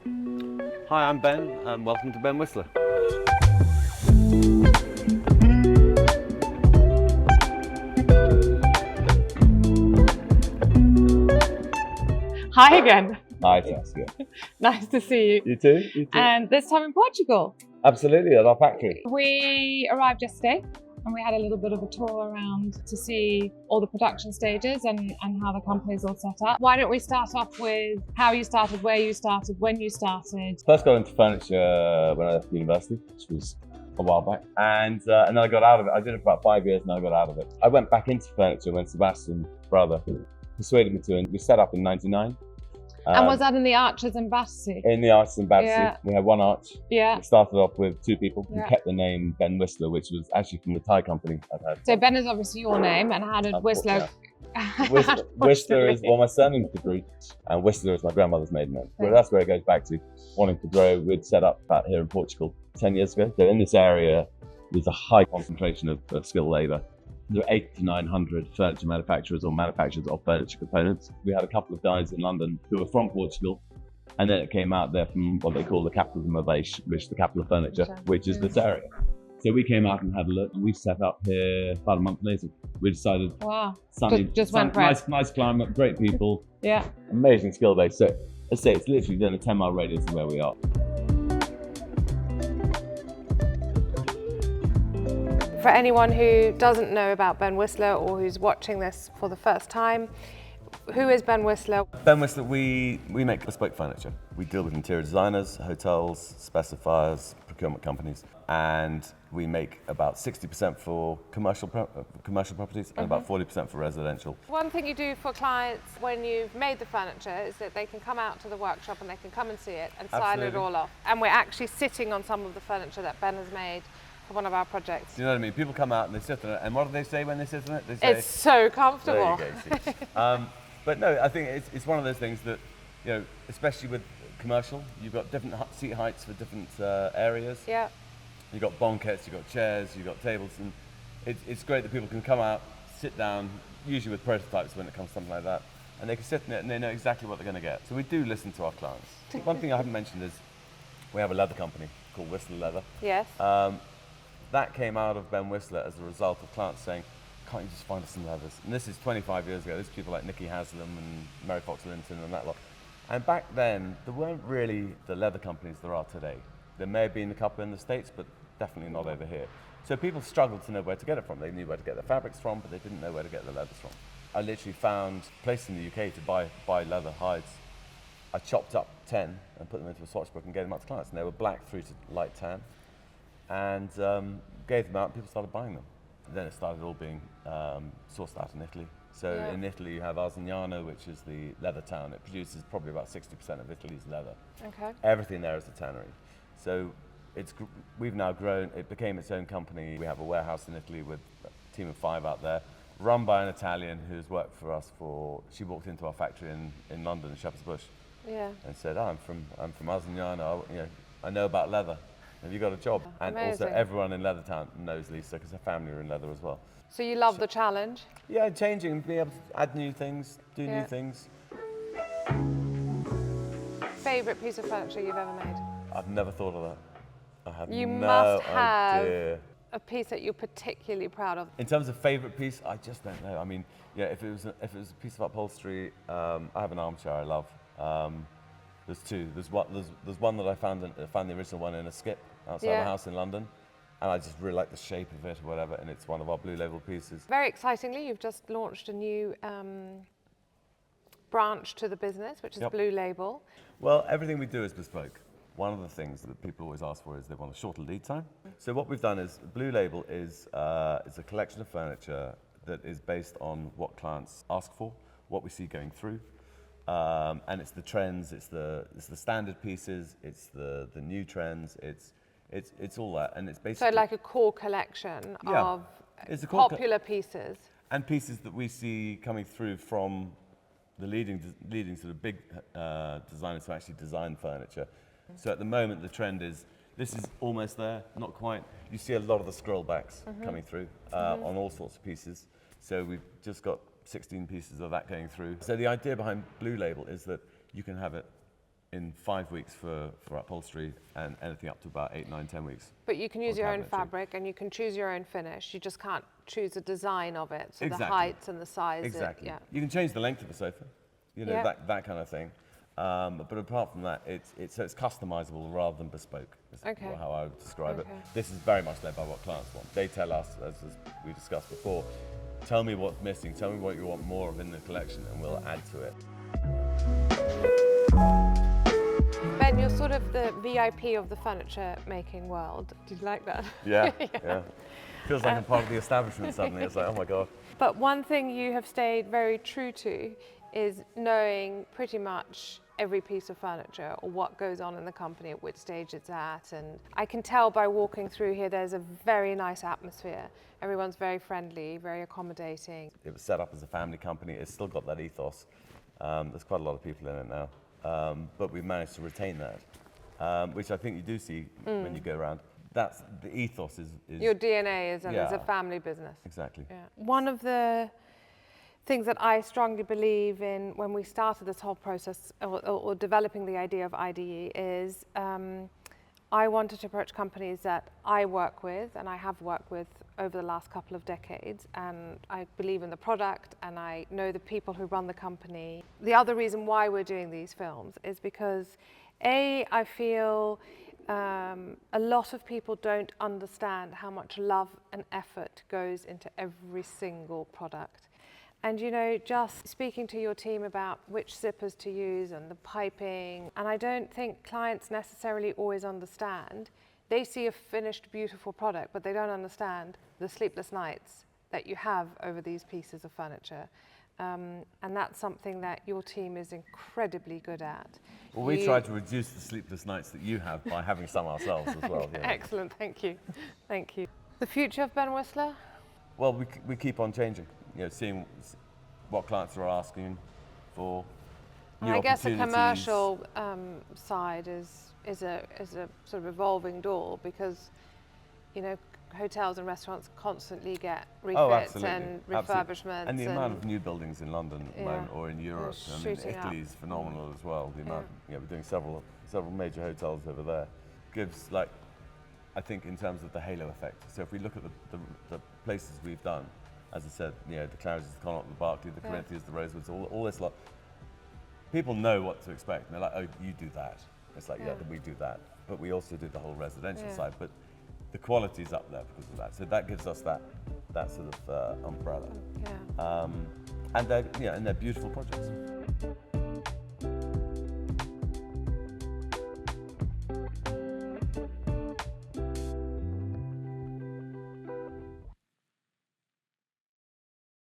Hi, I'm Ben, and welcome to Ben Whistler. Hi again. Hi, Jessica. Nice to see you. You too? You too? And this time in Portugal. Absolutely, at our factory. We arrived yesterday and we had a little bit of a tour around to see all the production stages and how the company's all set up. Why don't we start off with how you started, where you started, when you started? First got into furniture when I left university, which was a while back. And then I got out of it. I did it for about 5 years and I got out of it. I went back into furniture when Sebastian, brother, persuaded me to, and we set up in '99. And was that in the Archers in Battersea? In the Archers in Battersea. Yeah. We had one arch. Yeah. We started off with 2 people. Yeah. We kept the name Ben Whistler, which was actually from the Thai company I've had. So Ben is obviously your name, and how did Whistler? Whistler is, well, my surname's De Groot, and Whistler is my grandmother's maiden name. Well, that's where it goes back to wanting to grow. We'd set up out here in Portugal 10 years ago. So in this area, there's a high concentration of skilled labour. There are 800 to 900 furniture manufacturers or manufacturers of furniture components. We had a couple of guys in London who were from Portugal, and then it came out there from what they call the capital of Maveish, which is the capital of furniture, which is this area. So we came out and had a look, and we set up here about a month later. We decided, wow, sunny, just went for it. Nice climate, great people, yeah, amazing skill base. So let's say it's literally within a 10-mile radius of where we are. For anyone who doesn't know about Ben Whistler or who's watching this for the first time, who is Ben Whistler? Ben Whistler, we make bespoke furniture. We deal with interior designers, hotels, specifiers, procurement companies, and we make about 60% for commercial properties and about 40% for residential. One thing you do for clients when you've made the furniture is that they can come out to the workshop and they can come and see it and sign it all off. And we're actually sitting on some of the furniture that Ben has made for one of our projects. Do you know what I mean? People come out and they sit on it, and what do they say when they sit on it? They say, It's so comfortable. there you go, see. But no, I think it's one of those things that, you know, especially with commercial, you've got different seat heights for different areas. Yeah. You've got banquettes, you've got chairs, you've got tables, and it's great that people can come out, sit down, usually with prototypes when it comes to something like that, and they can sit in it and they know exactly what they're going to get. So we do listen to our clients. One thing I haven't mentioned is we have a leather company called Whistler Leather. Yes. That came out of Ben Whistler as a result of clients saying, can't you just find us some leathers? And this is 25 years ago. There's people like Nicky Haslam and Mary Fox Linton and that lot. And back then, there weren't really the leather companies there are today. There may have been a couple in the States, but definitely not over here. So people struggled to know where to get it from. They knew where to get their fabrics from, but they didn't know where to get the leathers from. I literally found a place in the UK to buy leather hides. I chopped up 10 and put them into a swatch book and gave them out to clients. And they were black through to light tan. And gave them out and people started buying them. And then it started all being sourced out in Italy. So in Italy you have Arzignano, which is the leather town. It produces probably about 60% of Italy's leather. Okay. Everything there is a tannery. So we've now grown, it became its own company. We have a warehouse in Italy with a team of 5 out there, run by an Italian who's worked for us she walked into our factory in London, in Shepherd's Bush, and said, I'm from Arzignano, I know about leather. Have you got a job? And Amazing. also everyone in Leathertown knows Lisa because her family are in leather as well. So you love the challenge? Yeah, changing and being able to add new things, do new things. Favourite piece of furniture you've ever made? I've never thought of that. I have You no must have idea. a piece that you're particularly proud of. In terms of favourite piece, I just don't know. I mean, if it was a piece of upholstery, I have an armchair I love. There's 2. There's one that I found the original one in a skip outside my house in London, and I just really like the shape of it or whatever, and it's one of our Blue Label pieces. Very excitingly, you've just launched a new branch to the business, which is Blue Label. Well, everything we do is bespoke. One of the things that people always ask for is they want a shorter lead time. So what we've done is Blue Label is a collection of furniture that is based on what clients ask for, what we see going through. And it's the trends, it's the standard pieces, it's the new trends, it's all that, and it's basically So like a core collection of it's a core popular pieces. And pieces that we see coming through from the leading sort of big designers who actually design furniture. So at the moment the trend is, this is almost there, not quite. You see a lot of the scroll backs coming through on all sorts of pieces. So we've just got 16 pieces of that going through. So the idea behind Blue Label is that you can have it in 5 weeks for upholstery, and anything up to about 8, 9, 10 weeks. But you can use on your own cabinetry. fabric and you can choose your own finish. You just can't choose the design of it, so the Exactly. heights and the size. Exactly. Yeah. You can change the length of the sofa, Yeah. that kind of thing. But apart from that, it's customizable rather than bespoke. Is Okay. how I would describe it. Okay. This is very much led by what clients want. They tell us, as we discussed before, tell me what's missing, tell me what you want more of in the collection, and we'll add to it. Ben, you're sort of the VIP of the furniture making world. Did you like that? Yeah, yeah. Feels like I'm part of the establishment suddenly. It's like, oh my God. But one thing you have stayed very true to is knowing pretty much every piece of furniture or what goes on in the company, at which stage it's at. And I can tell by walking through here, there's a very nice atmosphere. Everyone's very friendly, very accommodating. It was set up as a family company. It's still got that ethos. There's quite a lot of people in it now. But we've managed to retain that, which I think you do see when you go around. That's the ethos is Your DNA is yeah. as a family business. Exactly. Yeah. One of the things that I strongly believe in when we started this whole process or developing the idea of IDE is I wanted to approach companies that I work with and I have worked with over the last couple of decades, and I believe in the product and I know the people who run the company. The other reason why we're doing these films is because I feel a lot of people don't understand how much love and effort goes into every single product. And just speaking to your team about which zippers to use and the piping, and I don't think clients necessarily always understand. They see a finished, beautiful product, but they don't understand the sleepless nights that you have over these pieces of furniture. And that's something that your team is incredibly good at. Well, we try to reduce the sleepless nights that you have by having some ourselves as well. Excellent, thank you. Thank you. The future of Ben Whistler? Well, we keep on changing, seeing what clients are asking for. And I guess the commercial side is a sort of evolving door because, hotels and restaurants constently get refits and refurbishments. And the amount of new buildings in London at the moment, or in Europe, Italy is phenomenal as well. The amount, we're doing several major hotels over there. Gives, I think, in terms of the halo effect. So if we look at the places we've done, as I said, the Claridge's, the Connaught, the Berkeley, the Corinthians, the Rosewoods, all this lot. People know what to expect. And they're like, oh, you do that. It's like, yeah, we do that. But we also do the whole residential side. But the quality's up there because of that. So that gives us that sort of umbrella. Yeah. And they're beautiful projects.